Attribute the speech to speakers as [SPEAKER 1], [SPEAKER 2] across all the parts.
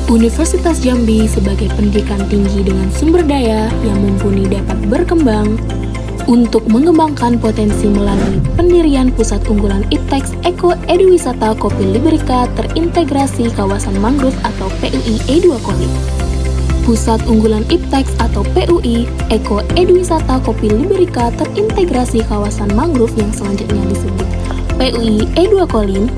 [SPEAKER 1] Universitas Jambi sebagai pendidikan tinggi dengan sumber daya yang mumpuni dapat berkembang untuk mengembangkan potensi melalui pendirian Pusat Unggulan Ipteks Eko Eduwisata Kopi Liberika Terintegrasi Kawasan Mangrove atau PUI E2 Kolim. Pusat Unggulan Ipteks atau PUI Eko Eduwisata Kopi Liberika Terintegrasi Kawasan Mangrove yang selanjutnya disebut PUI E2 Kolim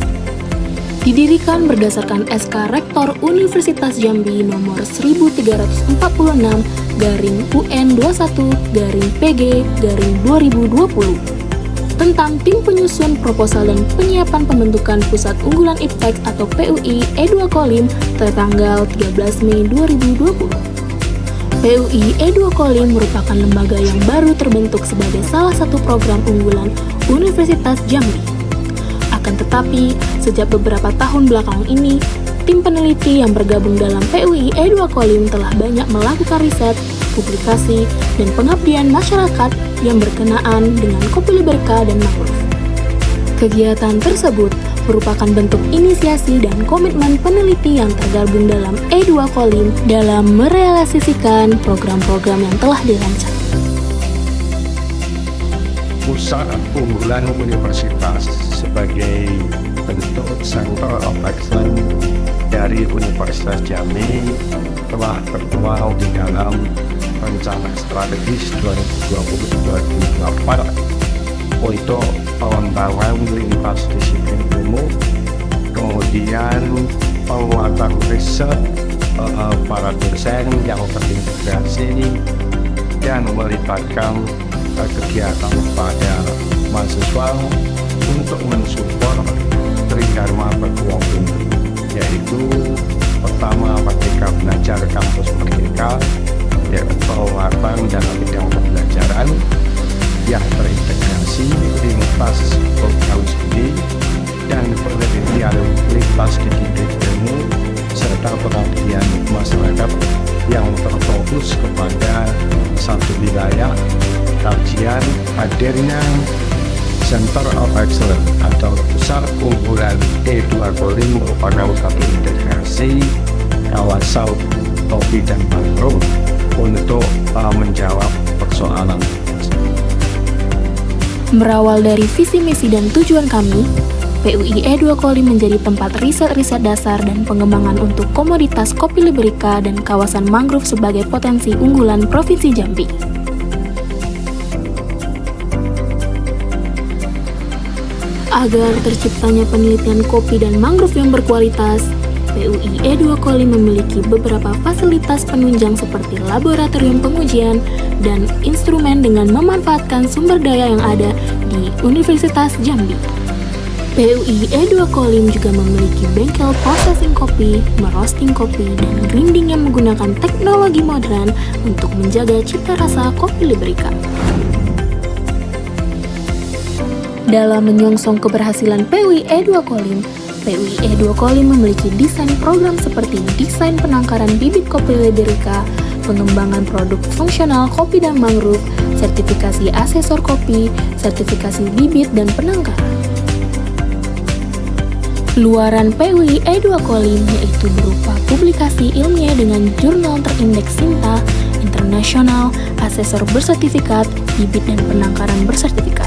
[SPEAKER 1] didirikan berdasarkan SK Rektor Universitas Jambi nomor 13/UN21/PG/2020 tentang tim penyusun proposal dan penyiapan pembentukan Pusat Unggulan Ipteks atau PUI E2 Kolim tertanggal 13 Mei 2020. PUI E2 Kolim merupakan lembaga yang baru terbentuk sebagai salah satu program unggulan Universitas Jambi. Akan tetapi, sejak beberapa tahun belakangan ini, tim peneliti yang bergabung dalam PUI E2 Kolim telah banyak melakukan riset, publikasi, dan pengabdian masyarakat yang berkenaan dengan kopi liberika dan mangrove. Kegiatan tersebut merupakan bentuk inisiasi dan komitmen peneliti yang tergabung dalam E2 Kolim dalam merealisasikan program-program yang telah dirancang.
[SPEAKER 2] Pusat Unggulan Universitas sebagai bentuk Center of Excellence dari Universitas Jambi telah tertuang di dalam Rencana Strategis 2020-2024 untuk pengembangan lintas disiplin ilmu, kemudian penguatan riset para dosen yang terintegrasi dan melibatkan kegiatan pada mahasiswa untuk mensupport Tridharma Berkelompok, yaitu pertama Merdeka Belajar Kampus Merdeka, yaitu penguatan dalam bidang pembelajaran yang terintegrasi lintas program studi dan penelitian lintas disiplin ilmu serta pengabdian masyarakat yang terfokus kepada satu wilayah. Kajian hadirnya Center of Excellence atau Pusat Unggulan E2 Kolim merupakan satu integrasi kawasan kopi dan mangrove untuk menjawab persoalan.
[SPEAKER 1] Berawal dari visi misi dan tujuan kami, PUI E2 Kolim menjadi tempat riset-riset dasar dan pengembangan untuk komoditas kopi liberika dan kawasan mangrove sebagai potensi unggulan Provinsi Jambi. Agar terciptanya penelitian kopi dan mangrove yang berkualitas, PUI E2 Kolim memiliki beberapa fasilitas penunjang seperti laboratorium pengujian dan instrumen dengan memanfaatkan sumber daya yang ada di Universitas Jambi. PUI E2 Kolim juga memiliki bengkel processing kopi, merosting kopi, dan grinding yang menggunakan teknologi modern untuk menjaga cita rasa kopi liberika. Dalam menyongsong keberhasilan PUI E2 Kolim, PUI E2 Kolim memiliki desain program seperti desain penangkaran bibit kopi liberika, pengembangan produk fungsional kopi dan mangrove, sertifikasi asesor kopi, sertifikasi bibit dan penangkaran. Luaran PUI E2 Kolim yaitu berupa publikasi ilmiah dengan jurnal terindeks SINTA, internasional, asesor bersertifikat, bibit dan penangkaran bersertifikat.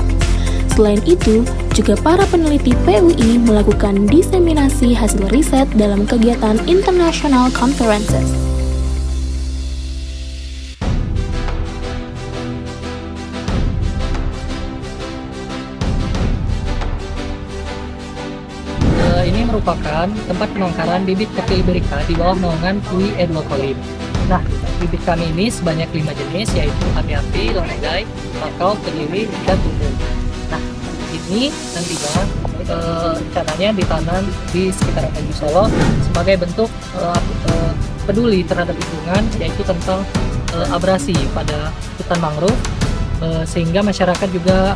[SPEAKER 1] Selain itu, juga para peneliti PUI melakukan diseminasi hasil riset dalam kegiatan international conferences.
[SPEAKER 3] Ini merupakan tempat penangkaran bibit kopi liberika di bawah naungan PUI E2 Kolim. Nah, bibit kami ini sebanyak 5 jenis, yaitu api-api, lorendai, bakau, kediri, dan tumbuk. Nah, ini nantinya rencananya ditanam di sekitaran Tanjung Solo sebagai bentuk peduli terhadap lingkungan, yaitu tentang abrasi pada hutan mangrove, sehingga masyarakat juga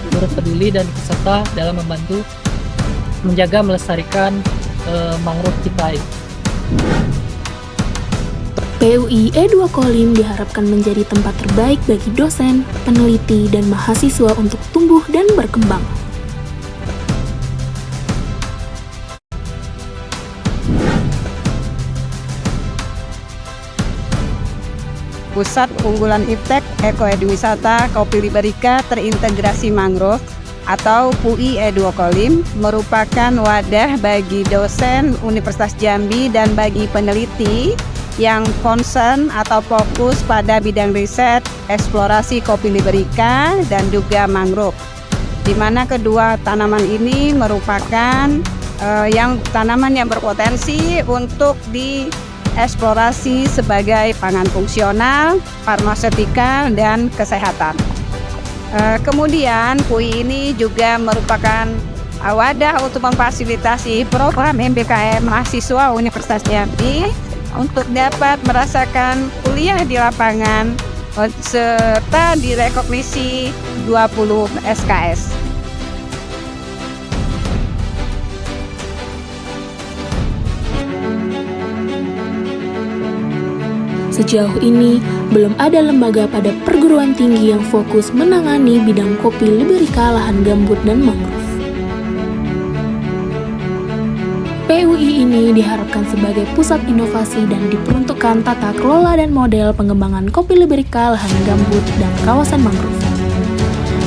[SPEAKER 3] turut peduli dan ikut serta dalam membantu menjaga melestarikan mangrove kita.
[SPEAKER 1] PUI E2 Kolim diharapkan menjadi tempat terbaik bagi dosen, peneliti, dan mahasiswa untuk tumbuh dan berkembang.
[SPEAKER 4] Pusat Unggulan Iptek Eko Eduwisata Kopi Liberika Terintegrasi Mangrove atau PUI Eduokolim merupakan wadah bagi dosen Universitas Jambi dan bagi peneliti yang concern atau fokus pada bidang riset, eksplorasi kopi liberika dan juga mangrove, di mana kedua tanaman ini merupakan tanaman yang berpotensi untuk dieksplorasi sebagai pangan fungsional, farmaseutika, dan kesehatan. Kemudian PUI ini juga merupakan wadah untuk memfasilitasi program MBKM mahasiswa Universitas Jambi untuk dapat merasakan kuliah di lapangan serta direkognisi 20 SKS.
[SPEAKER 1] Sejauh ini, belum ada lembaga pada perguruan tinggi yang fokus menangani bidang kopi liberika, lahan gambut, dan mangrove. PUI ini diharapkan sebagai pusat inovasi dan diperuntukkan tata kelola dan model pengembangan kopi liberika, lahan gambut, dan kawasan mangrove.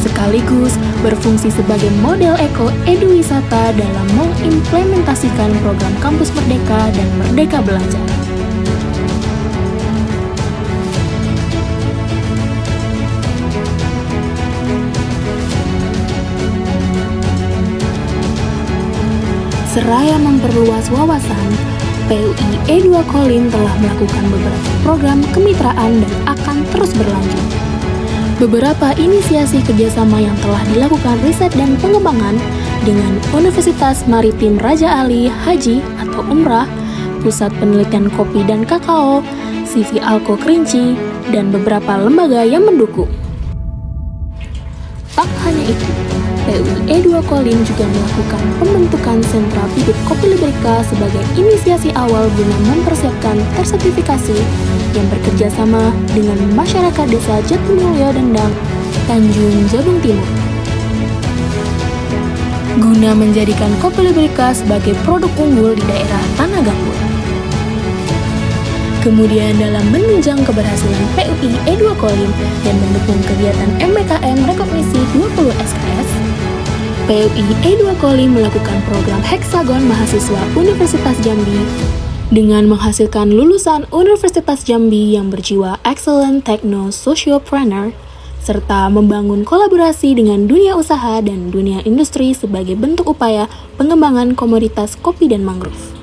[SPEAKER 1] Sekaligus berfungsi sebagai model eko-eduwisata dalam mengimplementasikan program Kampus Merdeka dan Merdeka Belajar. Seraya memperluas wawasan, PUI Eduokolim telah melakukan beberapa program kemitraan dan akan terus berlanjut. Beberapa inisiasi kerjasama yang telah dilakukan riset dan pengembangan dengan Universitas Maritim Raja Ali Haji atau Umrah, Pusat Penelitian Kopi dan Kakao, CV Alko Kerinci, dan beberapa lembaga yang mendukung. Tak hanya itu, PUI Eduokolim juga melakukan pembentukan sentra bibit kopi liberika sebagai inisiasi awal guna mempersiapkan tersertifikasi yang bekerja sama dengan masyarakat desa Jatimulyo Dendang, Tanjung Jabung Timur, guna menjadikan kopi liberika sebagai produk unggul di daerah Tanah Gambut. Kemudian dalam menunjang keberhasilan PUI Eduokolim dan mendukung kegiatan MBKM Rekognisi 20 SKS, PUI Eduokolim melakukan program Heksagon Mahasiswa Universitas Jambi dengan menghasilkan lulusan Universitas Jambi yang berjiwa Excellent Techno Sociopreneur serta membangun kolaborasi dengan dunia usaha dan dunia industri sebagai bentuk upaya pengembangan komoditas kopi dan mangrove.